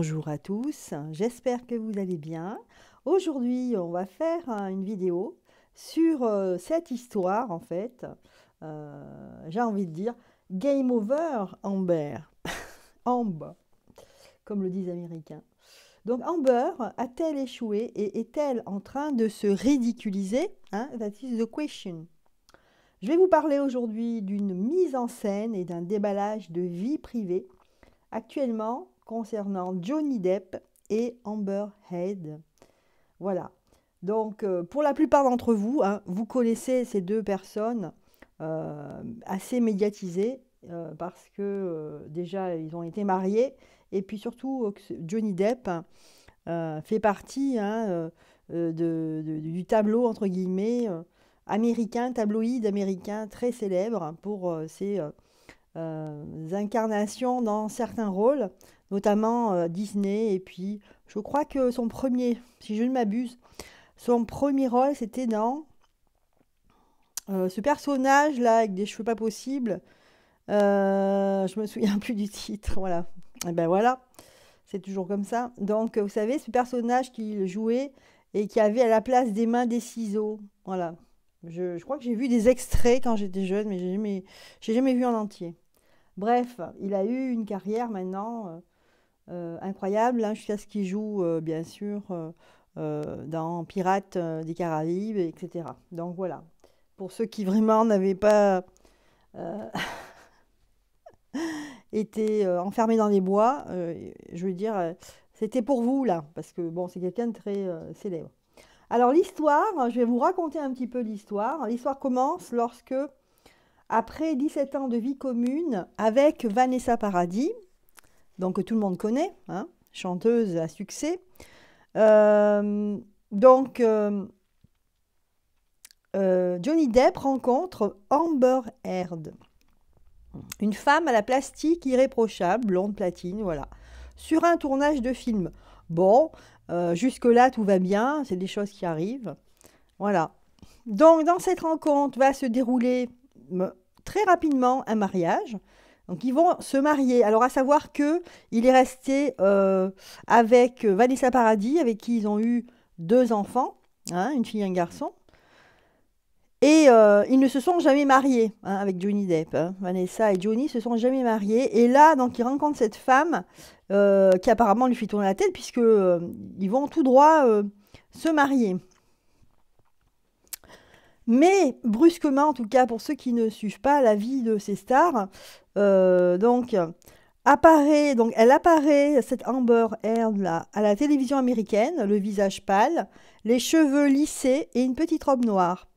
Bonjour à tous, j'espère que vous allez bien. Aujourd'hui, on va faire une vidéo sur cette histoire, en fait. J'ai envie de dire Game over Amber. Amber, comme le disent les Américains. Donc Amber a-t-elle échoué et est-elle en train de se ridiculiser? That is the question. Je vais vous parler aujourd'hui d'une mise en scène et d'un déballage de vie privée actuellement concernant Johnny Depp et Amber Heard. Voilà. Donc, pour la plupart d'entre vous, vous connaissez ces deux personnes assez médiatisées parce que déjà, ils ont été mariés. Et puis surtout, Johnny Depp fait partie du tableau, entre guillemets, américain, tabloïd américain très célèbre pour ses incarnations dans certains rôles, notamment Disney. Et puis, je crois que son premier, si je ne m'abuse, son premier rôle, c'était dans ce personnage-là avec des cheveux pas possibles. Je me souviens plus du titre, voilà. Et ben voilà, c'est toujours comme ça. Donc, vous savez, ce personnage qu'il jouait et qui avait à la place des mains des ciseaux. Voilà. Je crois que j'ai vu des extraits quand j'étais jeune, mais j'ai jamais vu en entier. Bref, il a eu une carrière maintenant incroyable, jusqu'à ce qu'il joue, bien sûr, dans Pirates des Caraïbes, etc. Donc voilà, pour ceux qui vraiment n'avaient pas euh, été enfermés dans les bois, je veux dire, c'était pour vous là, parce que bon, c'est quelqu'un de très célèbre. Alors l'histoire, je vais vous raconter un petit peu l'histoire. L'histoire commence lorsque, après 17 ans de vie commune avec Vanessa Paradis, donc que tout le monde connaît, chanteuse à succès. Donc, Johnny Depp rencontre Amber Heard, une femme à la plastique irréprochable, blonde platine, voilà, sur un tournage de film. Bon, jusque-là, tout va bien, c'est des choses qui arrivent. Voilà. Donc, dans cette rencontre va se dérouler très rapidement un mariage. Donc, ils vont se marier. Alors, à savoir que il est resté avec Vanessa Paradis, avec qui ils ont eu 2 enfants, une fille et un garçon. Et ils ne se sont jamais mariés avec Johnny Depp. Vanessa et Johnny se sont jamais mariés. Et là, donc, il rencontre cette femme qui apparemment lui fait tourner la tête, puisque ils vont tout droit se marier. Mais brusquement, en tout cas pour ceux qui ne suivent pas la vie de ces stars, donc elle apparaît, cette Amber Heard là, à la télévision américaine, le visage pâle, les cheveux lissés et une petite robe noire,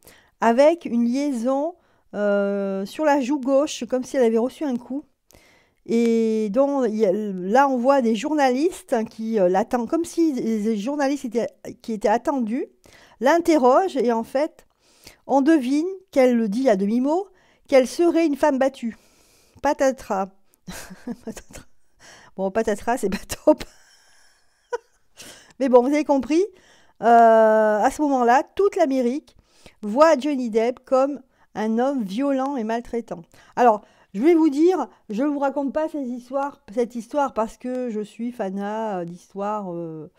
avec une liaison sur la joue gauche, comme si elle avait reçu un coup. Et donc là, on voit des journalistes qui l'attendent, comme si les journalistes qui étaient attendus l'interrogent, et en fait, on devine qu'elle le dit à demi-mot, qu'elle serait une femme battue. Patatras. Patatras. Bon, patatras, c'est pas top. Mais bon, vous avez compris. À ce moment-là, toute l'Amérique voit Johnny Depp comme un homme violent et maltraitant. Alors, je vais vous dire, je ne vous raconte pas cette histoire parce que je suis fanat d'histoire de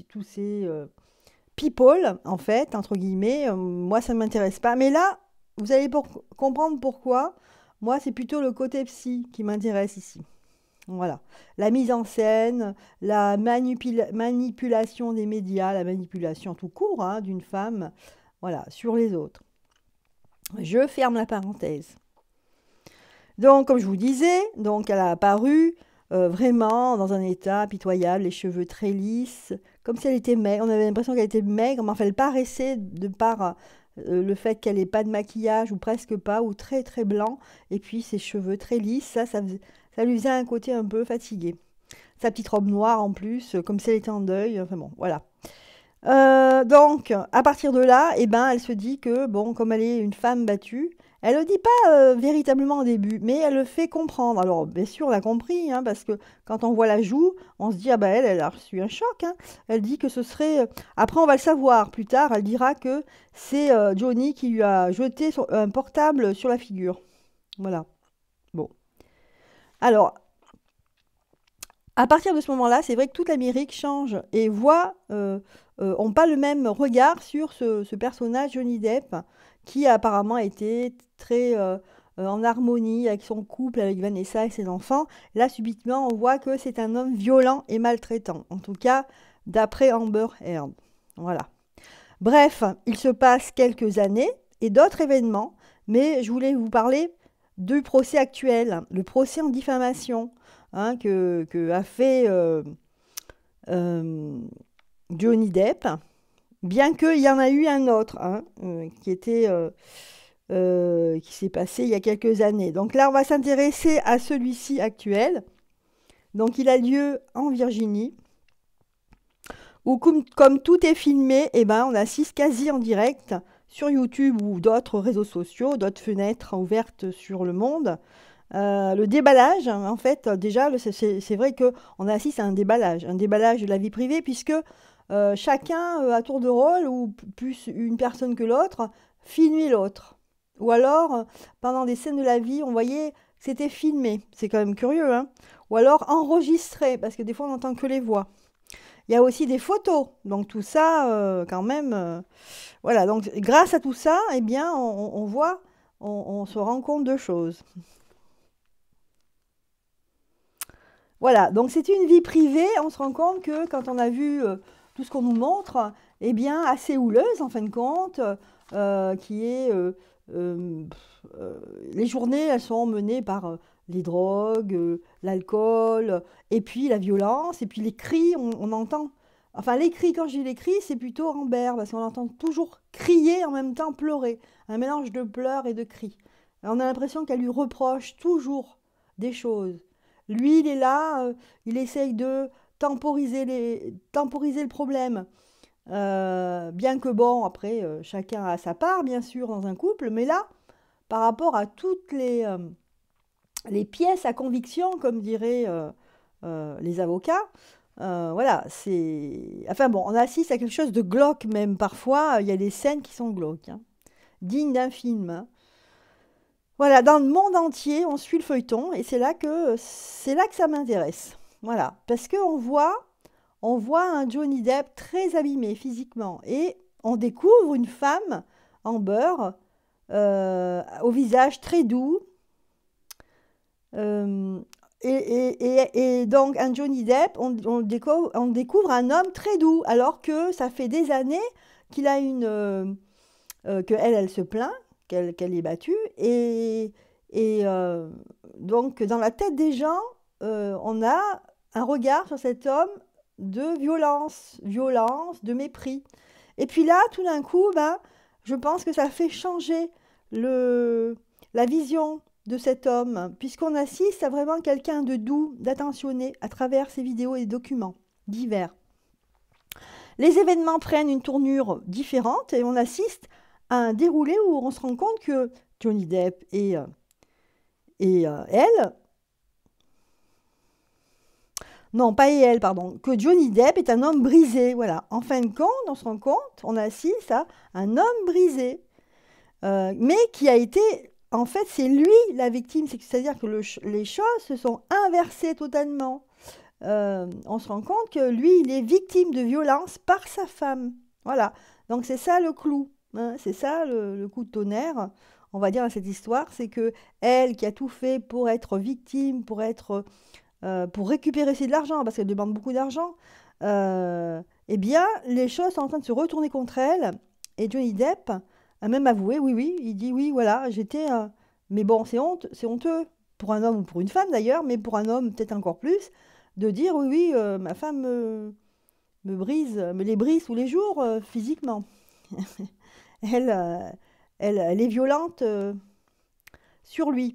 tous ces people, en fait, entre guillemets. Moi, ça ne m'intéresse pas. Mais là, vous allez comprendre pourquoi. Moi, c'est plutôt le côté psy qui m'intéresse ici. Voilà. La mise en scène, la manipulation des médias, la manipulation tout court d'une femme, voilà, sur les autres. Je ferme la parenthèse. Donc, comme je vous disais, donc elle a apparu vraiment dans un état pitoyable, les cheveux très lisses, comme si elle était maigre. On avait l'impression qu'elle était maigre, mais enfin, elle paraissait, de par le fait qu'elle n'ait pas de maquillage, ou presque pas, ou très très blanc, et puis ses cheveux très lisses, ça lui faisait un côté un peu fatigué. Sa petite robe noire en plus, comme si elle était en deuil, enfin bon, voilà. Donc, à partir de là, eh ben, elle se dit que, bon, comme elle est une femme battue, elle ne le dit pas véritablement au début, mais elle le fait comprendre. Alors, bien sûr, on l'a compris, parce que quand on voit la joue, on se dit, ah ben elle a reçu un choc. Elle dit que ce serait... Après, on va le savoir plus tard, elle dira que c'est Johnny qui lui a jeté un portable sur la figure. Voilà. Bon. Alors, À partir de ce moment-là, c'est vrai que toute l'Amérique change et voit, ont pas le même regard sur ce personnage Johnny Depp, qui a apparemment été très en harmonie avec son couple, avec Vanessa et ses enfants. Là, subitement, on voit que c'est un homme violent et maltraitant. En tout cas, d'après Amber Heard. Voilà. Bref, il se passe quelques années et d'autres événements, mais je voulais vous parler du procès actuel, le procès en diffamation, hein, que a fait euh, Johnny Depp, bien qu'il y en a eu un autre, hein, qui s'est passé il y a quelques années. Donc là, on va s'intéresser à celui-ci actuel. Donc il a lieu en Virginie, où comme tout est filmé, eh ben, on assiste quasi en direct sur YouTube ou d'autres réseaux sociaux, d'autres fenêtres ouvertes sur le monde. Le déballage, en fait, déjà, c'est vrai qu'on assiste à un déballage de la vie privée, puisque chacun, à tour de rôle, ou plus une personne que l'autre, filmait l'autre. Ou alors, pendant des scènes de la vie, on voyait que c'était filmé. C'est quand même curieux, hein. Ou alors enregistré, parce que des fois, on n'entend que les voix. Il y a aussi des photos. Donc tout ça, quand même, voilà. Donc grâce à tout ça, eh bien, on voit, on se rend compte de choses. Voilà, donc c'est une vie privée. On se rend compte que quand on a vu tout ce qu'on nous montre, eh bien, assez houleuse en fin de compte, qui est les journées, elles sont menées par les drogues, l'alcool, et puis la violence, et puis les cris, on entend. Enfin, les cris, quand je dis les cris, c'est plutôt Amber, parce qu'on entend toujours crier en même temps pleurer. Un mélange de pleurs et de cris. On a l'impression qu'elle lui reproche toujours des choses. Lui, il est là, il essaye de temporiser le problème. Bien que bon, après, chacun a sa part, bien sûr, dans un couple, mais là, par rapport à toutes les pièces à conviction, comme diraient les avocats, voilà, c'est... Enfin bon, on assiste à quelque chose de glauque même. Parfois, il y a des scènes qui sont glauques, hein, dignes d'un film, hein. Voilà, dans le monde entier, on suit le feuilleton et c'est là que ça m'intéresse. Voilà, parce qu'on voit un Johnny Depp très abîmé physiquement et on découvre une femme, Amber, au visage très doux, euh, et donc un Johnny Depp, on découvre un homme très doux, alors que ça fait des années qu'il a que elle se plaint, qu'elle est battue, et donc dans la tête des gens, on a un regard sur cet homme de violence, de mépris. Et puis là, tout d'un coup, ben, je pense que ça fait changer la vision de cet homme, puisqu'on assiste à vraiment quelqu'un de doux, d'attentionné à travers ces vidéos et documents divers. Les événements prennent une tournure différente et on assiste à un déroulé où on se rend compte que Johnny Depp et elle, non, pas et elle, pardon, que Johnny Depp est un homme brisé. Voilà. En fin de compte, on se rend compte, on assiste à un homme brisé, mais qui a été, en fait, c'est lui la victime. C'est-à-dire que les choses se sont inversées totalement. On se rend compte que lui, il est victime de violence par sa femme. Voilà. Donc c'est ça le clou, hein. C'est ça le coup de tonnerre, on va dire, à cette histoire. C'est que elle, qui a tout fait pour être victime, pour récupérer de l'argent, parce qu'elle demande beaucoup d'argent, eh bien, les choses sont en train de se retourner contre elle. Et Johnny Depp a même avoué, oui, oui, il dit, oui, voilà, j'étais... mais bon, c'est honteux, pour un homme ou pour une femme d'ailleurs, mais pour un homme peut-être encore plus, de dire, oui, oui, ma femme me les brise tous les jours, physiquement. Elle, elle est violente sur lui.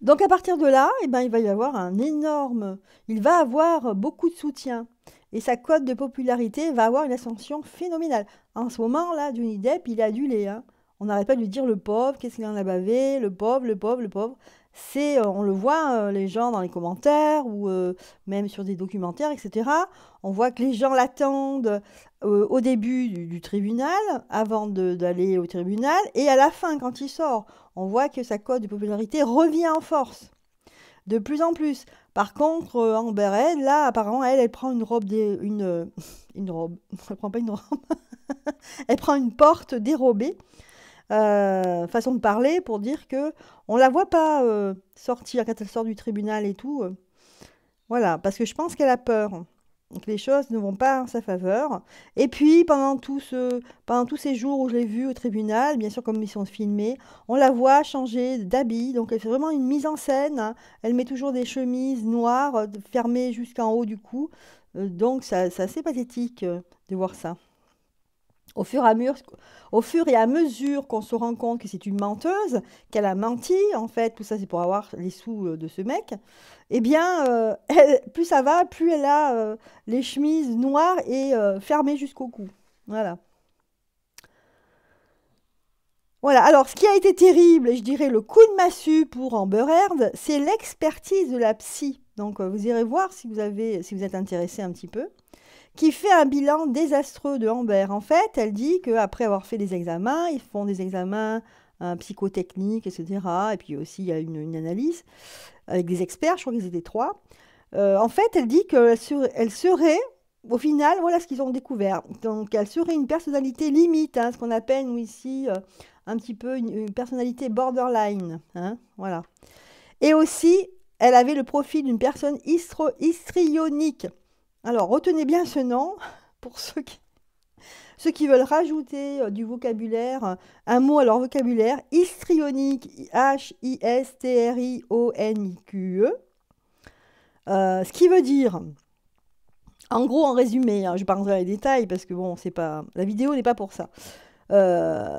Donc à partir de là, eh ben, il va y avoir il va avoir beaucoup de soutien et sa cote de popularité va avoir une ascension phénoménale. En ce moment là, Johnny Depp, il est adulé, hein. On n'arrête pas de lui dire le pauvre, qu'est-ce qu'il en a bavé, le pauvre, le pauvre, le pauvre. On le voit, les gens dans les commentaires ou même sur des documentaires, etc. On voit que les gens l'attendent au début du tribunal, avant d'aller au tribunal, et à la fin, quand il sort, on voit que sa cote de popularité revient en force, de plus en plus. Par contre, Amber Heard, là, apparemment, elle prend une robe, une robe, elle prend pas une robe, elle prend une porte dérobée, façon de parler, pour dire que on la voit pas sortir quand elle sort du tribunal et tout. Voilà, parce que je pense qu'elle a peur. Donc les choses ne vont pas en sa faveur. Et puis pendant tous ces jours où je l'ai vue au tribunal, bien sûr comme ils sont filmés, on la voit changer d'habit. Donc elle fait vraiment une mise en scène, hein. Elle met toujours des chemises noires fermées jusqu'en haut du cou. Donc c'est assez pathétique de voir ça. Au fur et à mesure, qu'on se rend compte que c'est une menteuse, qu'elle a menti, en fait, tout ça c'est pour avoir les sous de ce mec, eh bien, plus ça va, plus elle a les chemises noires et fermées jusqu'au cou. Voilà. Voilà, alors ce qui a été terrible, et je dirais le coup de massue pour Amber Heard, c'est l'expertise de la psy. Donc vous irez voir si vous êtes intéressé un petit peu, qui fait un bilan désastreux de Amber. En fait, elle dit qu'après avoir fait des examens, ils font des examens psychotechniques, etc. Et puis aussi, il y a une analyse avec des experts, je crois qu'ils étaient trois. En fait, elle dit elle serait, au final, voilà ce qu'ils ont découvert. Donc, elle serait une personnalité limite, hein, ce qu'on appelle, nous, ici, un petit peu une personnalité borderline. Hein, voilà. Et aussi, elle avait le profil d'une personne histrionique. Alors, retenez bien ce nom pour ceux qui veulent rajouter du vocabulaire, un mot à leur vocabulaire, histrionique, Histrionique, ce qui veut dire, en gros, en résumé, hein, je ne vais pas rentrer dans les détails parce que bon, c'est pas, la vidéo n'est pas pour ça. Euh,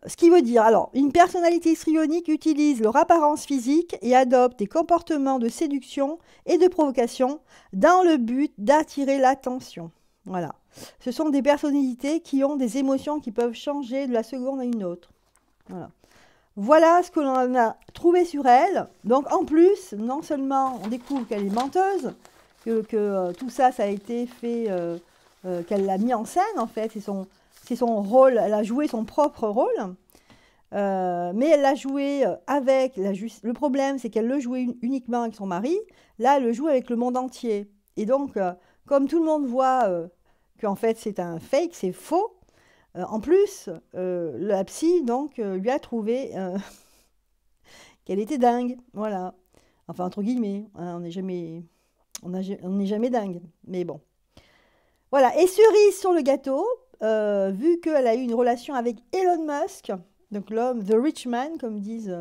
Ce qui veut dire, alors, une personnalité histrionique utilise leur apparence physique et adopte des comportements de séduction et de provocation dans le but d'attirer l'attention. Voilà. Ce sont des personnalités qui ont des émotions qui peuvent changer de la seconde à une autre. Voilà. Voilà ce que l'on a trouvé sur elle. Donc en plus, non seulement on découvre qu'elle est menteuse, que tout ça, ça a été fait, qu'elle l'a mis en scène en fait, c'est son rôle, elle a joué son propre rôle, mais elle l'a joué avec, le problème c'est qu'elle le jouait uniquement avec son mari, là elle le joue avec le monde entier. Et donc, comme tout le monde voit qu'en fait c'est un fake, c'est faux, en plus, la psy donc lui a trouvé qu'elle était dingue, voilà. Enfin entre guillemets, hein, on n'est jamais dingue, mais bon. Voilà, et cerise sur le gâteau, vu qu'elle a eu une relation avec Elon Musk, donc l'homme, The Rich Man, comme disent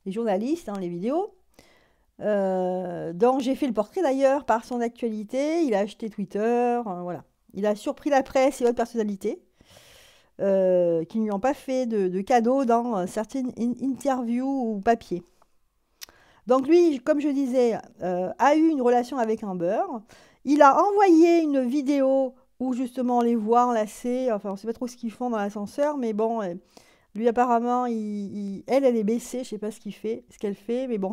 les journalistes dans les vidéos, dont j'ai fait le portrait d'ailleurs par son actualité, il a acheté Twitter, voilà. Il a surpris la presse et autres personnalités qui ne lui ont pas fait de cadeaux dans certaines interviews ou papiers. Donc lui, comme je disais, a eu une relation avec Amber. Il a envoyé une vidéo où justement on les voit enlacés. Enfin, on ne sait pas trop ce qu'ils font dans l'ascenseur, mais bon, lui apparemment, elle est baissée. Je ne sais pas ce qu'elle fait, mais bon.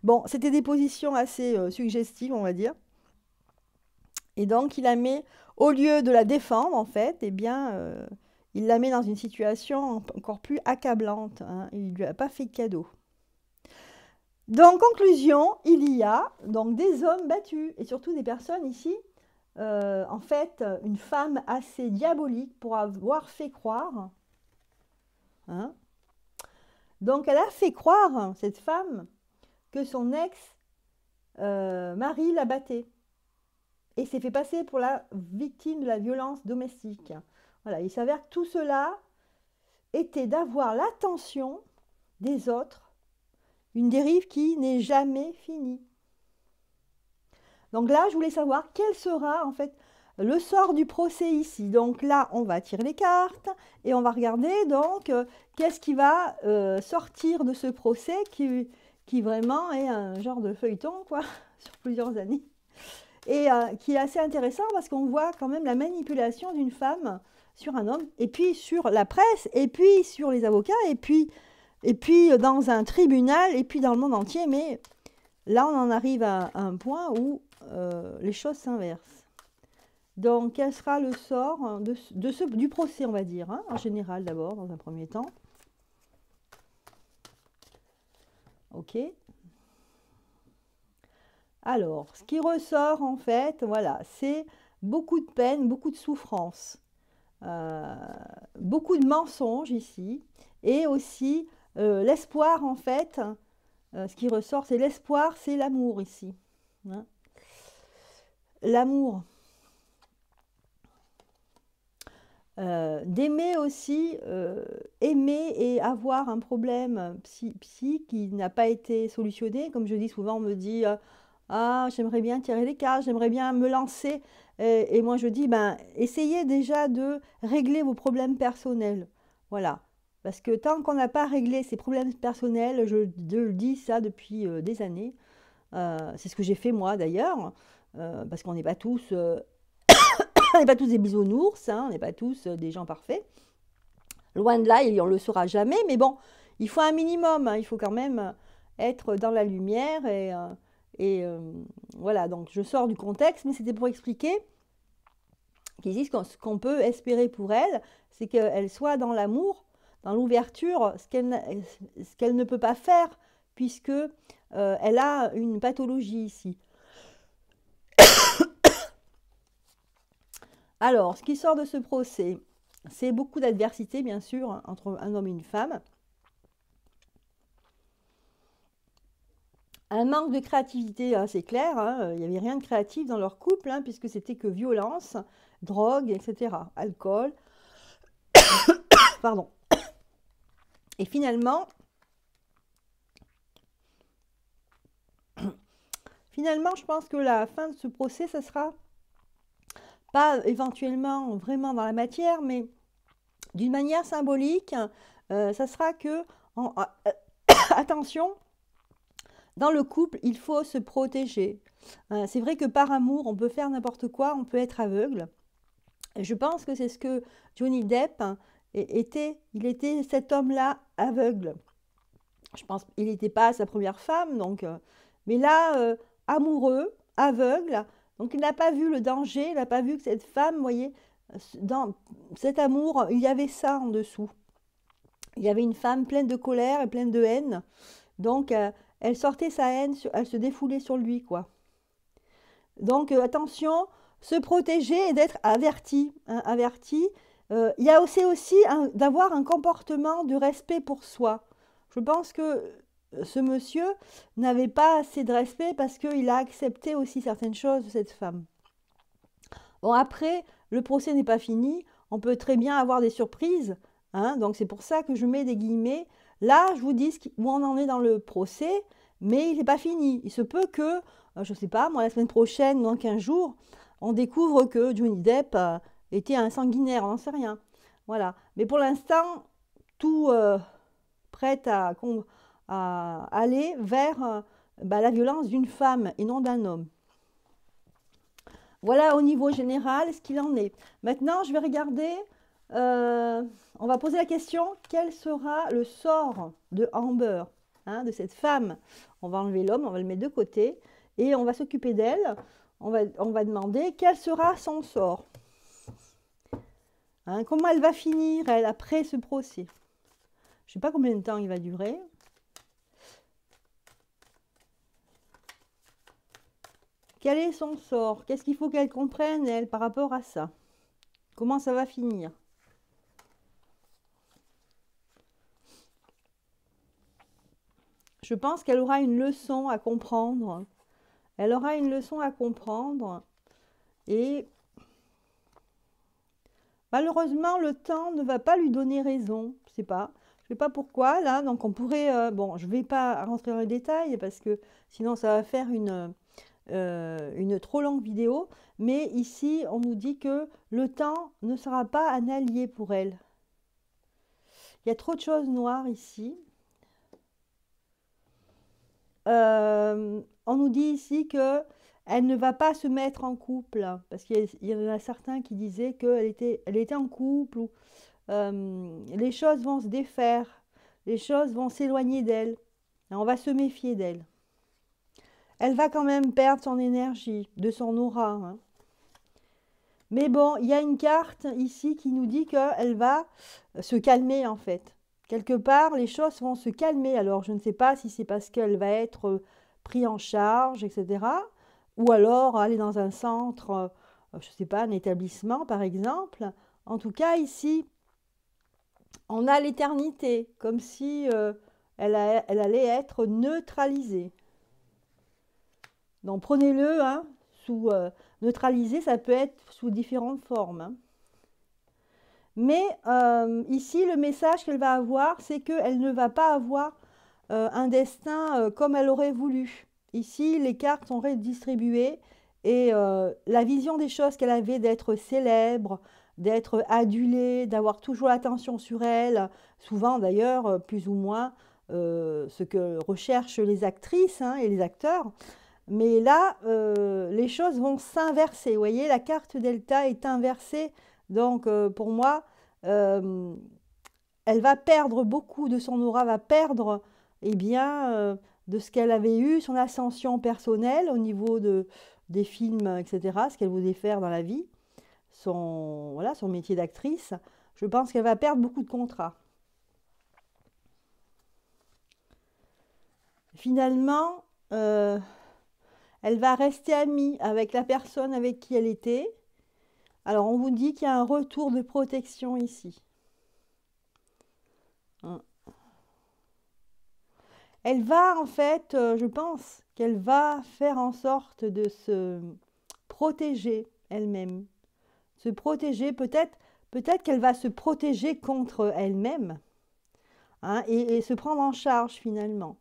Bon, c'était des positions assez suggestives, on va dire. Et donc, il la met, au lieu de la défendre, en fait, eh bien, il la met dans une situation encore plus accablante, hein. Il ne lui a pas fait de cadeau. Donc, conclusion, il y a donc des hommes battus et surtout des personnes ici, en fait, une femme assez diabolique pour avoir fait croire, hein. Donc, elle a fait croire, cette femme, que son ex-mari la battait et s'est fait passer pour la victime de la violence domestique. Voilà, il s'avère que tout cela était d'avoir l'attention des autres, une dérive qui n'est jamais finie. Donc là, je voulais savoir quel sera en fait le sort du procès ici. Donc là, on va tirer les cartes et on va regarder donc qu'est-ce qui va sortir de ce procès qui vraiment est un genre de feuilleton quoi, sur plusieurs années. Et qui est assez intéressant parce qu'on voit quand même la manipulation d'une femme sur un homme, et puis sur la presse, et puis sur les avocats, et puis dans un tribunal, et puis dans le monde entier. Mais là, on en arrive à un point où les choses s'inversent. Donc, quel sera le sort du procès, on va dire, hein, en général d'abord, dans un premier temps. Ok. Alors, ce qui ressort en fait, voilà, c'est beaucoup de peine, beaucoup de souffrance, euh, beaucoup de mensonges ici, et aussi l'espoir en fait. Ce qui ressort, c'est l'espoir, c'est l'amour ici, hein. L'amour, d'aimer aussi, aimer et avoir un problème psy qui n'a pas été solutionné. Comme je dis souvent, on me dit ah, j'aimerais bien tirer les cartes, j'aimerais bien me lancer. Et moi, je dis ben, essayez déjà de régler vos problèmes personnels. Voilà. Parce que tant qu'on n'a pas réglé ses problèmes personnels, je le dis ça depuis des années, c'est ce que j'ai fait moi d'ailleurs, parce qu'on n'est pas tous on n'est pas tous des bisounours, hein, on n'est pas tous des gens parfaits. Loin de là, et on ne le saura jamais, mais bon, il faut un minimum, hein, il faut quand même être dans la lumière. Et voilà, donc je sors du contexte, mais c'était pour expliquer qu'ici, ce qu'on peut espérer pour elle, c'est qu'elle soit dans l'amour, dans l'ouverture, ce qu'elle ne peut pas faire, puisque elle a une pathologie ici. Alors, ce qui sort de ce procès, c'est beaucoup d'adversité, bien sûr, hein, entre un homme et une femme. Un manque de créativité, hein, c'est clair, hein, il n'y avait rien de créatif dans leur couple, hein, puisque c'était que violence, drogue, etc. Alcool, pardon. Et finalement, je pense que la fin de ce procès, ça sera pas éventuellement vraiment dans la matière, mais d'une manière symbolique, ça sera que, attention, dans le couple, il faut se protéger. C'est vrai que par amour, on peut faire n'importe quoi, on peut être aveugle. Et je pense que c'est ce que Johnny Depp était. Il était cet homme-là aveugle. Je pense qu'il n'était pas sa première femme, donc, mais là, amoureux, aveugle. Donc il n'a pas vu le danger, il n'a pas vu que cette femme, vous voyez, dans cet amour, il y avait ça en dessous. Il y avait une femme pleine de colère et pleine de haine. Donc elle sortait sa haine, elle se défoulait sur lui, quoi. Donc attention, se protéger et d'être averti, hein, averti. Il y a aussi d'avoir un comportement de respect pour soi. Je pense que ce monsieur n'avait pas assez de respect parce qu'il a accepté aussi certaines choses de cette femme. Bon, après, le procès n'est pas fini. On peut très bien avoir des surprises, hein, donc c'est pour ça que je mets des guillemets. Là, je vous dis où on en est dans le procès, mais il n'est pas fini. Il se peut que, je ne sais pas, moi, la semaine prochaine, dans 15 jours, on découvre que Johnny Depp était un sanguinaire, on n'en sait rien. Voilà. Mais pour l'instant, tout prête à aller vers la violence d'une femme et non d'un homme. Voilà au niveau général ce qu'il en est. Maintenant, je vais regarder, on va poser la question, quel sera le sort de Amber, hein, de cette femme? On va enlever l'homme, on va le mettre de côté, et on va s'occuper d'elle. On va demander quel sera son sort. Hein, comment elle va finir, elle, après ce procès? Je ne sais pas combien de temps il va durer. Quel est son sort? Qu'est-ce qu'il faut qu'elle comprenne, elle, par rapport à ça? Comment ça va finir? Je pense qu'elle aura une leçon à comprendre. Elle aura une leçon à comprendre. Et malheureusement, le temps ne va pas lui donner raison. Je sais pas. Je sais pas pourquoi, là. Donc on pourrait... bon, je ne vais pas rentrer dans les détails parce que sinon ça va faire une trop longue vidéo. Mais ici, on nous dit que le temps ne sera pas un allié pour elle. Il y a trop de choses noires ici. On nous dit ici que elle ne va pas se mettre en couple, parce qu'il y en a certains qui disaient elle était en couple, ou les choses vont se défaire, les choses vont s'éloigner d'elle, et on va se méfier d'elle. Elle va quand même perdre son énergie, de son aura, hein. Mais bon, il y a une carte ici qui nous dit qu'elle va se calmer en fait. Quelque part, les choses vont se calmer. Alors, je ne sais pas si c'est parce qu'elle va être pris en charge, etc. Ou alors aller dans un centre, je ne sais pas, un établissement par exemple. En tout cas, ici, on a l'éternité, comme si elle allait être neutralisée. Donc prenez-le, hein, sous neutralisé, ça peut être sous différentes formes, hein. Mais ici, le message qu'elle va avoir, c'est qu'elle ne va pas avoir un destin comme elle aurait voulu. Ici, les cartes sont redistribuées et la vision des choses qu'elle avait d'être célèbre, d'être adulée, d'avoir toujours l'attention sur elle, souvent d'ailleurs, plus ou moins, ce que recherchent les actrices, hein, et les acteurs. Mais là, les choses vont s'inverser. Vous voyez, la carte delta est inversée. Donc, pour moi, euh, elle va perdre beaucoup de son aura, va perdre, eh bien, de ce qu'elle avait eu, son ascension personnelle au niveau des films, etc., ce qu'elle voulait faire dans la vie, voilà, son métier d'actrice. Je pense qu'elle va perdre beaucoup de contrats. Finalement, elle va rester amie avec la personne avec qui elle était. Alors, on vous dit qu'il y a un retour de protection ici. Hein. Elle va, en fait, je pense qu'elle va faire en sorte de se protéger elle-même. Se protéger, peut-être qu'elle va se protéger contre elle-même, hein, et se prendre en charge finalement.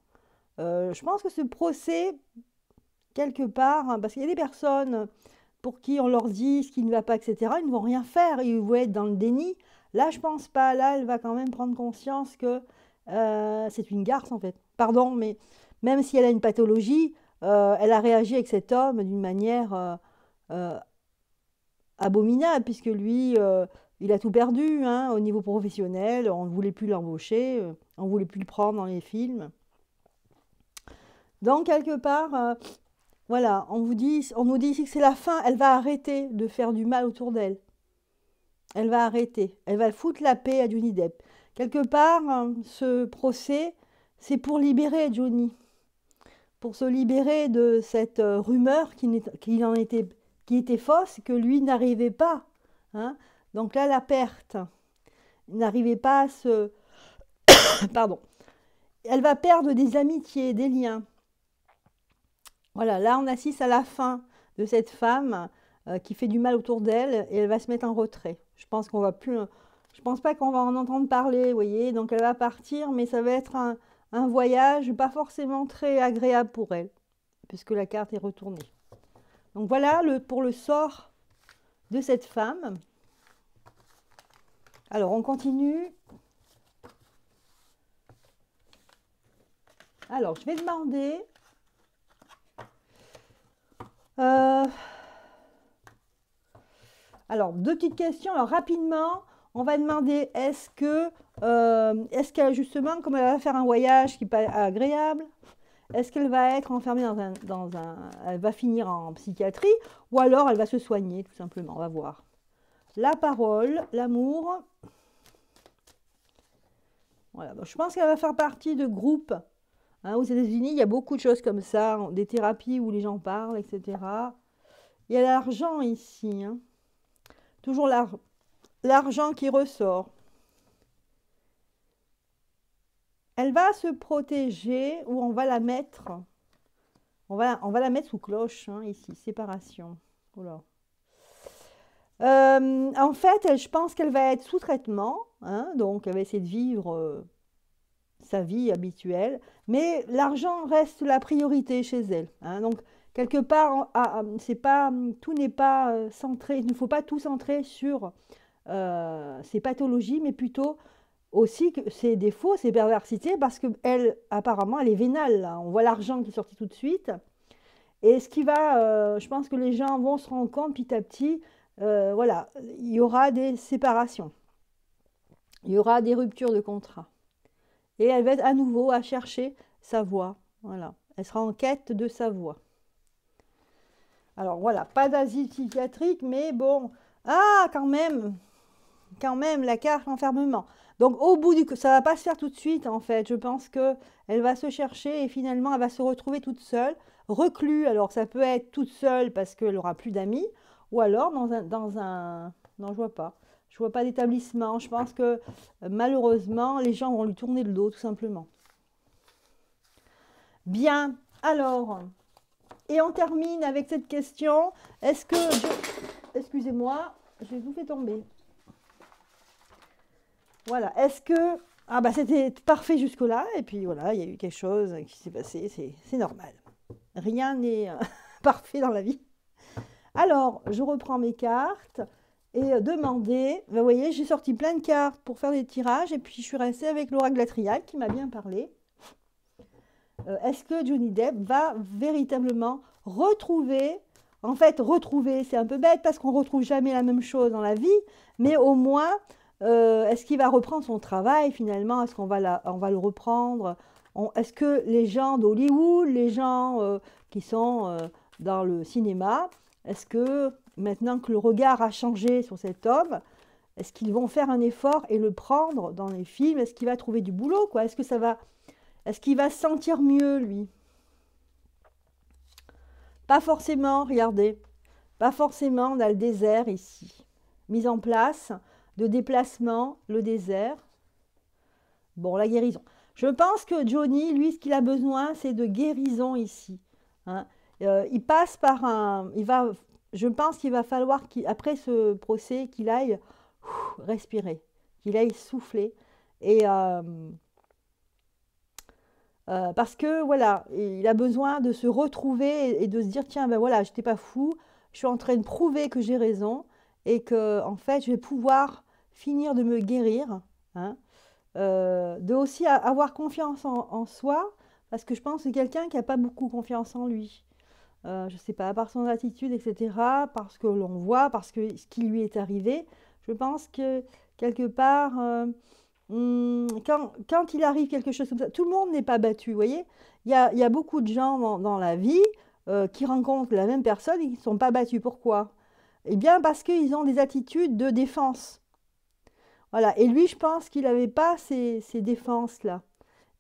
Je pense que ce procès, quelque part, hein, parce qu'il y a des personnes pour qui on leur dit ce qui ne va pas, etc., ils ne vont rien faire, ils vont être dans le déni. Là, je pense pas. Là, elle va quand même prendre conscience que c'est une garce, en fait. Pardon, mais même si elle a une pathologie, elle a réagi avec cet homme d'une manière euh, abominable, puisque lui, il a tout perdu, hein, au niveau professionnel. On ne voulait plus l'embaucher, on ne voulait plus le prendre dans les films. Donc, quelque part, voilà, on nous dit ici que c'est la fin. Elle va arrêter de faire du mal autour d'elle. Elle va arrêter. Elle va foutre la paix à Johnny Depp. Quelque part, ce procès, c'est pour libérer Johnny. Pour se libérer de cette rumeur qui était fausse, que lui n'arrivait pas, hein. Donc là, la perte. Il n'arrivait pas à se... Pardon. Elle va perdre des amitiés, des liens. Voilà, là, on assiste à la fin de cette femme qui fait du mal autour d'elle et elle va se mettre en retrait. Je pense qu'on va plus... Je pense pas qu'on va en entendre parler, vous voyez. Donc elle va partir, mais ça va être un voyage pas forcément très agréable pour elle, puisque la carte est retournée. Donc voilà pour le sort de cette femme. Alors on continue. Alors je vais demander... alors deux petites questions. Alors rapidement, on va demander est-ce qu'elle justement, comme elle va faire un voyage qui n'est pas agréable, est-ce qu'elle va être enfermée elle va finir en psychiatrie, ou alors elle va se soigner, tout simplement. On va voir. La parole, l'amour. Voilà. Bon, je pense qu'elle va faire partie de groupes. Hein, aux États-Unis, il y a beaucoup de choses comme ça, des thérapies où les gens parlent, etc. Il y a l'argent ici, hein. Toujours l'argent qui ressort. Elle va se protéger ou on va la mettre. On va la mettre sous cloche, hein, ici, séparation. Voilà. En fait, je pense qu'elle va être sous traitement, hein, donc elle va essayer de vivre sa vie habituelle, mais l'argent reste la priorité chez elle, hein, donc quelque part, tout n'est pas centré, il ne faut pas tout centrer sur ses pathologies, mais plutôt aussi que ses défauts, ses perversités, parce qu'elle, apparemment, elle est vénale, là. On voit l'argent qui est sorti tout de suite. Et ce qui va, je pense que les gens vont se rendre compte petit à petit, voilà, il y aura des séparations, il y aura des ruptures de contrat. Et elle va être à nouveau à chercher sa voie, voilà. Elle sera en quête de sa voie. Alors voilà, pas d'asile psychiatrique, mais bon, ah, quand même, la carte enfermement. Donc au bout ça va pas se faire tout de suite en fait. Je pense que elle va se chercher et finalement elle va se retrouver toute seule, reclus. Alors ça peut être toute seule parce qu'elle aura plus d'amis, ou alors non, je vois pas. Je vois pas d'établissement. Je pense que malheureusement les gens vont lui tourner le dos tout simplement. Bien. Alors, et on termine avec cette question. Est-ce que excusez-moi, je vais vous faire tomber. Voilà. Est-ce que... Ah bah c'était parfait jusque-là, et puis voilà, il y a eu quelque chose qui s'est passé, c'est normal. Rien n'est parfait dans la vie. Alors, je reprends mes cartes et demander... Vous voyez, j'ai sorti plein de cartes pour faire des tirages, et puis je suis restée avec l'oracle Latriac qui m'a bien parlé. Est-ce que Johnny Depp va véritablement retrouver... En fait, retrouver, c'est un peu bête parce qu'on ne retrouve jamais la même chose dans la vie, mais au moins... est-ce qu'il va reprendre son travail finalement? Est-ce qu'on va, on va le reprendre? Est-ce que les gens d'Hollywood, les gens qui sont dans le cinéma, est-ce que maintenant que le regard a changé sur cet homme, est-ce qu'ils vont faire un effort et le prendre dans les films? Est-ce qu'il va trouver du boulot, quoi? Est-ce qu'il va se sentir mieux, lui? Pas forcément, regardez. Pas forcément, on a le désert ici. Mise en place de déplacement, le désert. Bon, la guérison. Je pense que Johnny, lui, ce qu'il a besoin, c'est de guérison ici. Hein. Il passe par un... je pense qu'il va falloir, après ce procès, qu'il aille respirer, qu'il aille souffler. Et parce que, voilà, il a besoin de se retrouver et de se dire, tiens, ben voilà, je n'étais pas fou, je suis en train de prouver que j'ai raison et que, en fait, je vais pouvoir finir de me guérir, hein, de aussi avoir confiance en soi, parce que je pense que c'est quelqu'un qui n'a pas beaucoup confiance en lui. Je ne sais pas, par son attitude, etc., parce que l'on voit, parce que ce qui lui est arrivé, je pense que quelque part, quand il arrive quelque chose comme ça, tout le monde n'est pas battu, vous voyez. Il y a beaucoup de gens dans la vie qui rencontrent la même personne et qui ne sont pas battus. Pourquoi? Eh bien, parce qu'ils ont des attitudes de défense. Voilà. Et lui, je pense qu'il n'avait pas ces défenses-là.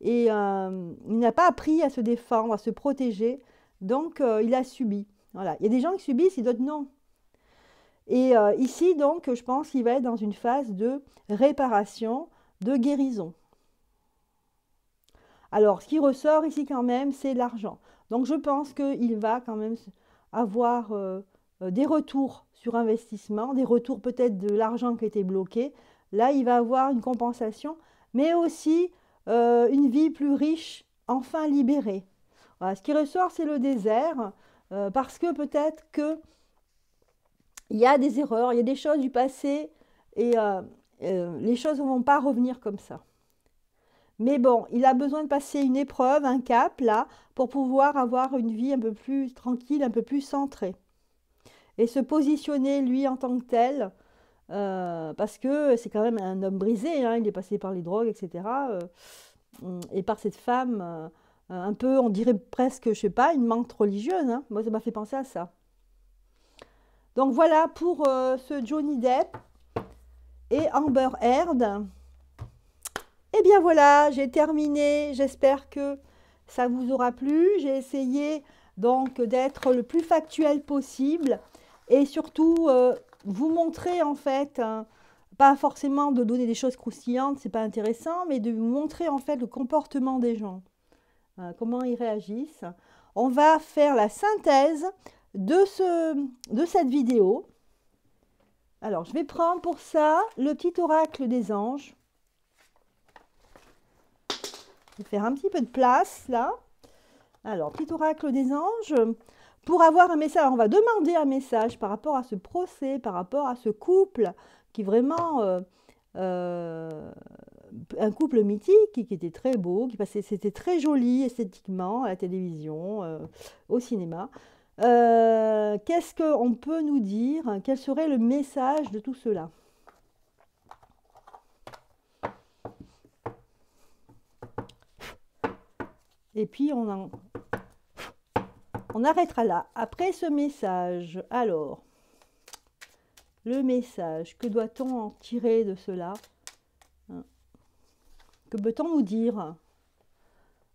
Et il n'a pas appris à se défendre, à se protéger. Donc, il a subi. Voilà. Il y a des gens qui subissent et d'autres non. Et ici, donc, je pense qu'il va être dans une phase de réparation, de guérison. Alors, ce qui ressort ici quand même, c'est l'argent. Donc, je pense qu'il va quand même avoir des retours sur investissement, des retours peut-être de l'argent qui a été bloqué. Là, il va avoir une compensation, mais aussi une vie plus riche, enfin libérée. Voilà, ce qui ressort, c'est le désert, parce que peut-être qu'il y a des erreurs, il y a des choses du passé, et les choses ne vont pas revenir comme ça. Mais bon, il a besoin de passer une épreuve, un cap, là, pour pouvoir avoir une vie un peu plus tranquille, un peu plus centrée. Et se positionner, lui, en tant que tel, parce que c'est quand même un homme brisé, hein, il est passé par les drogues, etc. Et par cette femme, un peu, on dirait presque, je sais pas, une menthe religieuse. Hein. Moi, ça m'a fait penser à ça. Donc voilà pour ce Johnny Depp et Amber Heard. Et bien voilà, j'ai terminé. J'espère que ça vous aura plu. J'ai essayé donc d'être le plus factuel possible et surtout vous montrer en fait, pas forcément de donner des choses croustillantes, c'est pas intéressant, mais de vous montrer en fait le comportement des gens, comment ils réagissent. On va faire la synthèse de cette vidéo. Alors, je vais prendre pour ça le petit oracle des anges. Je vais faire un petit peu de place là. Alors, petit oracle des anges. Pour avoir un message, on va demander un message par rapport à ce procès, par rapport à ce couple qui vraiment un couple mythique qui était très beau, c'était très joli esthétiquement à la télévision, au cinéma. Qu'est-ce qu'on peut nous dire? Quel serait le message de tout cela? Et puis on arrêtera là. Après ce message, alors, le message, que doit-on en tirer de cela? Que peut-on nous dire?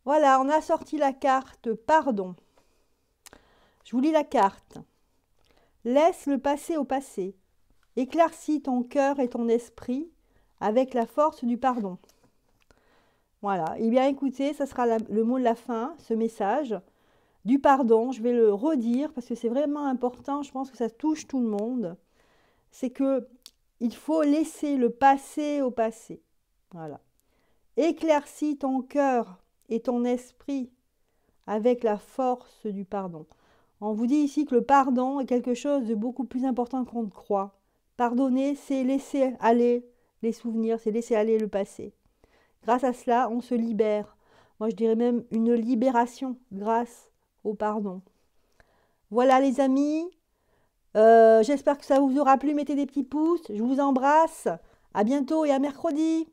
Voilà, on a sorti la carte pardon. Je vous lis la carte. Laisse le passé au passé. Éclaircis ton cœur et ton esprit avec la force du pardon. Voilà. Eh bien, écoutez, ça sera le mot de la fin, ce message du pardon. Je vais le redire parce que c'est vraiment important. Je pense que ça touche tout le monde. C'est que il faut laisser le passé au passé. Voilà. Éclaircis ton cœur et ton esprit avec la force du pardon. On vous dit ici que le pardon est quelque chose de beaucoup plus important qu'on ne croit. Pardonner, c'est laisser aller les souvenirs, c'est laisser aller le passé. Grâce à cela, on se libère. Moi, je dirais même une libération grâce au pardon. Voilà les amis, j'espère que ça vous aura plu. Mettez des petits pouces, je vous embrasse. À bientôt et à mercredi.